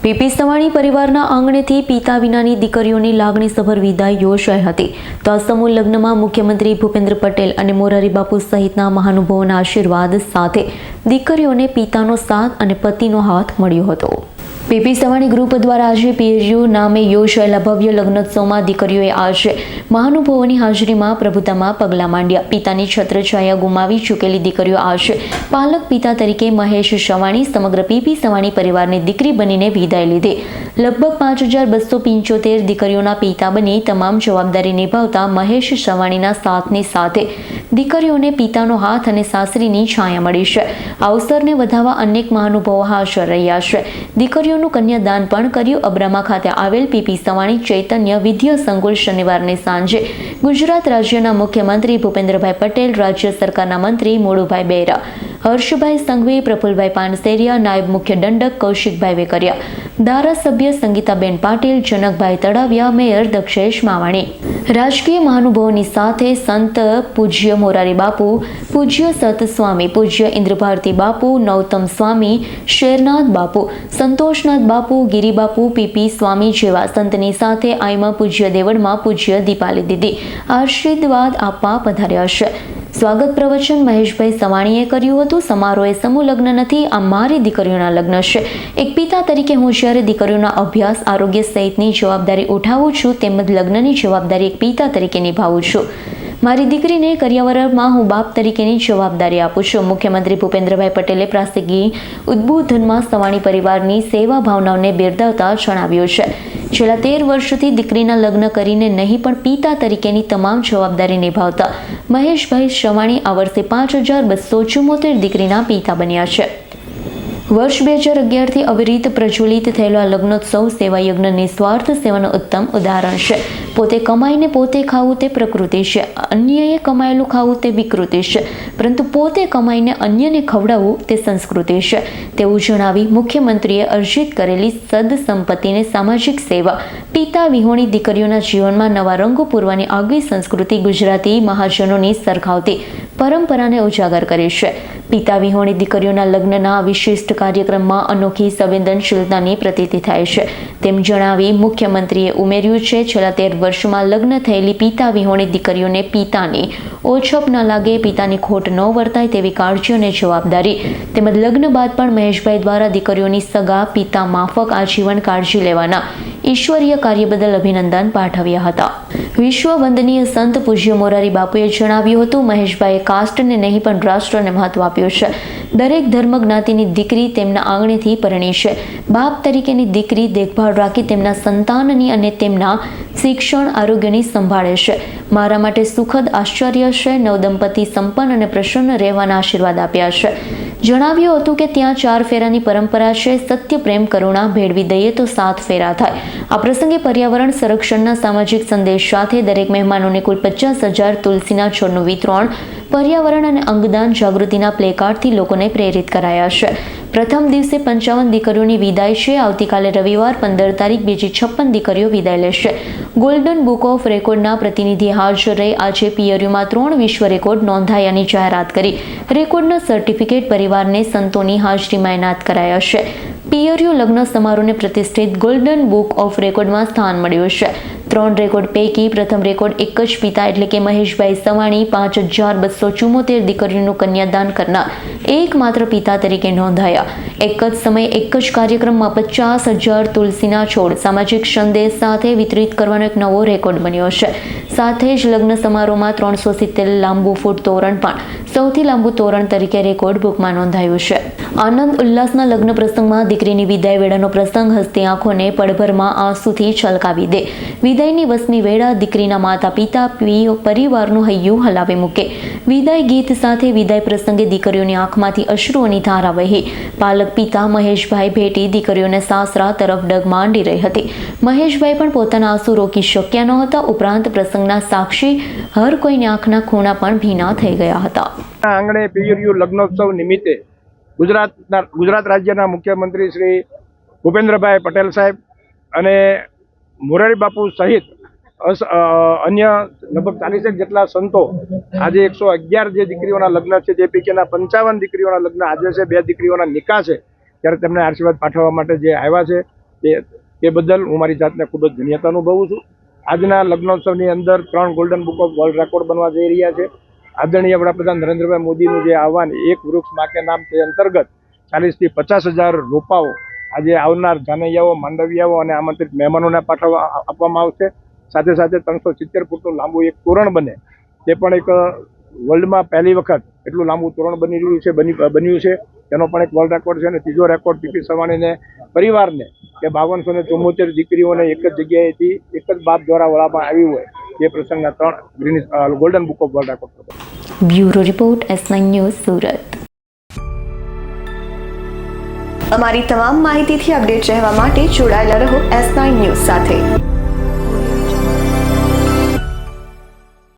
PP Savani પરિવારના આંગણેથી પિતા વિનાની દીકરીઓની લાગણીસભર વિદાય યોજાઈ હતી। તો આ સમૂહ લગ્નમાં મુખ્યમંત્રી ભૂપેન્દ્ર પટેલ અને મોરારી બાપુ સહિતના મહાનુભાવોના આશીર્વાદ સાથે દીકરીઓને પિતાનો સાથ અને પતિનો હાથ મળ્યો હતો। પીપી સવાણી ગ્રુપ દ્વારા આજે પીએરયુ નામે યોજાયેલા ભવ્ય લગ્નોત્સવમાં દીકરીઓએ આજે મહાનુભાવોની હાજરીમાં પ્રભુતામાં પગલાં માંડ્યા। પિતાની છત્રછાયા ગુમાવી ચૂકેલી દીકરીઓ આજે પાલક પિતા તરીકે મહેશ સવાણી સમગ્ર પીપી સવાણી પરિવારની દીકરી બનીને વિદાય લીધી। લગભગ 5275 દીકરીઓના પિતા બની તમામ જવાબદારી નિભાવતા મહેશ સવાણીના સાથની સાથે દીકરીઓને પિતાનો હાથ અને સાસરીની છાયા મળી છે। આ અવસરને વધાવવા અનેક મહાનુભાવો હાજર રહ્યા છે। દીકરીઓનું કન્યાદાન પણ કર્યું। અબ્રામા ખાતે આવેલ પીપી સવાણી ચૈતન્ય વિદ્યા સંકુલ શનિવારની સાંજે ગુજરાત રાજ્યના મુખ્યમંત્રી ભૂપેન્દ્રભાઈ પટેલ, રાજ્ય સરકારના મંત્રી મોડુભાઈ બેરા, હર્ષભાઈ સંઘવી, પ્રફુલભાઈ પાનસેરિયા, નાયબ મુખ્ય દંડક કૌશિકભાઈ વેકરિયા, ધારાસભ્ય સંગીતાબેન પાટીલ, જનકભાઈ તળાવિયા, મેયર દક્ષેશ માવાણી, રાજકીય મહાનુભાવોની સાથે સંત પૂજ્ય મોરારી બાપુ, પૂજ્ય સત સ્વામી, પૂજ્ય ઇન્દ્રભારતી બાપુ, નૌતમ સ્વામી, શેરનાથ બાપુ, સંતોષનાથ બાપુ, ગિરી બાપુ, પીપી સ્વામી જેવા સંતની સાથે આઈમાં પૂજ્ય દેવળમાં પૂજ્ય દીપાલી દીદી આશીર્વાદ આપવા પધાર્યા છે। સ્વાગત પ્રવચન મહેશભાઈ સવાણીએ કર્યું હતું। સમારોહે સમૂહ લગ્ન નથી, આ મારી દીકરીઓના લગ્ન છે। એક પિતા તરીકે હું જ્યારે દીકરીઓના અભ્યાસ, આરોગ્ય સહિતની જવાબદારી ઉઠાવું છું, તેમજ લગ્નની જવાબદારી એક પિતા તરીકે નિભાવું છું। મારી દીકરીને કરિયાવરમાં હું બાપ તરીકેની જવાબદારી આપું છું। મુખ્યમંત્રી ભૂપેન્દ્રભાઈ પટેલે પ્રાસંગિક ઉદ્બોધનમાં સવાણી પરિવારની સેવા ભાવનાઓને બિરદાવતા જણાવ્યું છે, છેલ્લા 13 વર્ષથી દીકરીના લગ્ન કરીને નહીં પણ પિતા તરીકેની તમામ જવાબદારી નિભાવતા મહેશભાઈ સવાણી આ વર્ષે 5274 દીકરીના પિતા બન્યા છે। વર્ષ 2011થી અવિરત પ્રજ્વલિત થયેલો આ લગ્નોત્સવ સેવા યજ્ઞ નિસ્વાર્થ સેવાનું ઉત્તમ ઉદાહરણ છે। પોતે કમાઈને પોતે ખાવું તે પ્રકૃતિ છે, અન્યએ કમાયેલું ખાવું તે વિકૃતિ છે, પરંતુ પોતે કમાઈને અન્યને ખવડાવવું તે સંસ્કૃતિ છે તેવું જણાવી મુખ્યમંત્રીએ અર્જિત કરેલી સદ સંપત્તિને સામાજિક સેવા, પિતા વિહોણી દીકરીઓના જીવનમાં નવા રંગો પૂરવાની આગવી સંસ્કૃતિ ગુજરાતી મહાજનોની સરખાવતી પરંપરાને ઉજાગર કરી છે। પિતા વિહોણી દીકરીઓના લગ્નના વિશિષ્ટ કાર્યક્રમમાં અનોખી સંવેદનશીલતાની પ્રતીતિ થાય છે તેમ જણાવી મુખ્યમંત્રીએ ઉમેર્યું છે, છેલ્લા 13 વર્ષમાં લગ્ન થયેલી પિતા વિહોણી દીકરીઓને પિતાની ઓછપ ન લાગે, પિતાની ખોટ ન વર્તાય તેવી કાળજી અને જવાબદારી તેમજ લગ્ન બાદ પણ મહેશભાઈ દ્વારા દીકરીઓની સગા પિતા માફક આજીવન કાળજી લેવાના ઈશ્વરીય કાર્ય બદલ અભિનંદન પાઠવ્યા હતા। વિશ્વ વંદનીય સંત પૂજ્ય મોરારી બાપુએ જણાવ્યું હતું, મહેશભાઈએ કાસ્ટને નહીં પણ રાષ્ટ્રને મહત્વ આપ્યું છે। દરેક ધર્મ જ્ઞાતિની દીકરી તેમના આંગણેથી પરણી છે। બાપ તરીકેની દીકરી દેખભાળ રાખી તેમના સંતાનની અને તેમના શિક્ષણ, આરોગ્યની સંભાળે છે। મારા માટે સુખદ આશ્ચર્ય છે। નવદંપતિ સંપન્ન અને પ્રસન્ન રહેવાના આશીર્વાદ આપ્યા છે। જણાવ્યું હતું કે ત્યાં 4 ફેરાની પરંપરા છે। સત્ય, પ્રેમ, કરુણા ભેળવી દઈએ તો 7 ફેરા થાય। આ પ્રસંગે પર્યાવરણ સંરક્ષણના સામાજિક સંદેશ સાથે દરેક મહેમાનોને કુલ 50,000 તુલસીના છોડનું વિતરણ, પર્યાવરણ અને અંગદાન જાગૃતિના પ્લેકાર્ડથી લોકોને પ્રેરિત કરાયા છે। પ્રથમ દિવસે 55 દીકરીઓની વિદાય છે। આવતીકાલે રવિવાર 15 તારીખ બીજી 56 દીકરીઓ વિદાય લેશે। ગોલ્ડન બુક ઓફ રેકોર્ડના પ્રતિનિધિ હાજર રહી આજે પીએરયુમાં 3 વિશ્વ રેકોર્ડ નોંધાયાની જાહેરાત કરી રેકોર્ડના સર્ટિફિકેટ પરિવારને સંતોની હાજરીમાં એનાયત કરાયા છે। પીએરયુ લગ્ન સમારોહને પ્રતિષ્ઠિત ગોલ્ડન બુક ઓફ રેકોર્ડમાં સ્થાન મળ્યું છે। 3 રેકોર્ડ પૈકી પ્રથમ રેકોર્ડ એક જ પિતા એટલે કે મહેશભાઈ સવાણી 5274 દીકરીઓનું કન્યાદાન કરનાર એકમાત્ર પિતા તરીકે નોંધાયા। એક જ સમયે એક જ કાર્યક્રમમાં 50,000 તુલસીના છોડ સામાજિક સંદેશ સાથે વિતરિત કરવાનો એક નવો રેકોર્ડ બન્યો છે। સાથે જ લગ્ન સમારોહમાં 370 લાંબુ ફૂટ તોરણ પણ સૌથી લાંબુ તોરણ તરીકે રેકોર્ડ બુકમાં નોંધાયું છે। આનંદ ઉલ્લાસના લગ્ન પ્રસંગમાં દીકરીની વિદાય વેળાનો પ્રસંગ હસતી આંખોને પળભરમાં આંસુથી છલકાવી દે। વિદાયની વસમી વેળા દીકરીના માતા પિતા પરિવારનું હૈયું હલાવી મૂકે। વિદાય ગીત સાથે વિદાય પ્રસંગે દીકરીઓની આંખમાંથી અશ્રુઓની ધારા વહી। પાલક પિતા મહેશભાઈ ભેટી દીકરીઓને સાસરા તરફ ડગ માંડી રહી હતી। મહેશભાઈ પણ પોતાના આંસુ રોકી શક્યા નહોતા। ઉપરાંત પ્રસંગના સાક્ષી હર કોઈની આંખના ખૂણા પણ ભીના થઈ ગયા હતા। આંગણે પીએરયુ લગ્નોત્સવ નિમિત્તે ગુજરાત રાજ્યના મુખ્યમંત્રી શ્રી ભૂપેન્દ્રભાઈ પટેલ સાહેબ અને મોરારી બાપુ સહિત અન્ય લગભગ 40 જેટલા સંતો આજે 111 જે દીકરીઓના લગ્ન છે જે પૈકીના 55 દીકરીઓના લગ્ન આજે છે। 2 દીકરીઓના નિકાહ છે, ત્યારે તેમને આશીર્વાદ પાઠવવા માટે જે આવ્યા છે તે બદલ હું મારી જાતને ખૂબ જ ધન્યતા અનુભવું છું. આજના લગ્નોત્સવની અંદર 3 golden book of world record બનવા જઈ રહ્યા છે. આદરણીય વડાપ્રધાન નરેન્દ્રભાઈ મોદીનું જે આહવાન એક વૃક્ષ માં કે નામ તે અંતર્ગત 40 થી 50,000 રોપાઓ આજે આવનાર જાનૈયાઓ, માંડવિયાઓ અને આમંત્રિત મહેમાનોને આપવામાં આવશે. સાથે સાથે 370 ફૂટનું લાંબુ એક તોરણ બને તે પણ એક વર્લ્ડમાં પહેલી વખત એટલું લાંબુ તોરણ બન્યું છે. તેનો પણ એક વર્લ્ડ રેકોર્ડ છે. અને ત્રીજો રેકોર્ડ પીપી સવાણીને પરિવારને કે 5274 દીકરીઓને એક જ જગ્યાએથી એક જ બાપ દ્વારા વળાવવામાં આવી હોય તે પ્રસંગના 3 golden book of world record. Bureau report S9 news Surat. અમારી તમામ માહિતીથી અપડેટ રહેવા માટે જોડાયેલા રહો S9 ન્યૂઝ સાથે.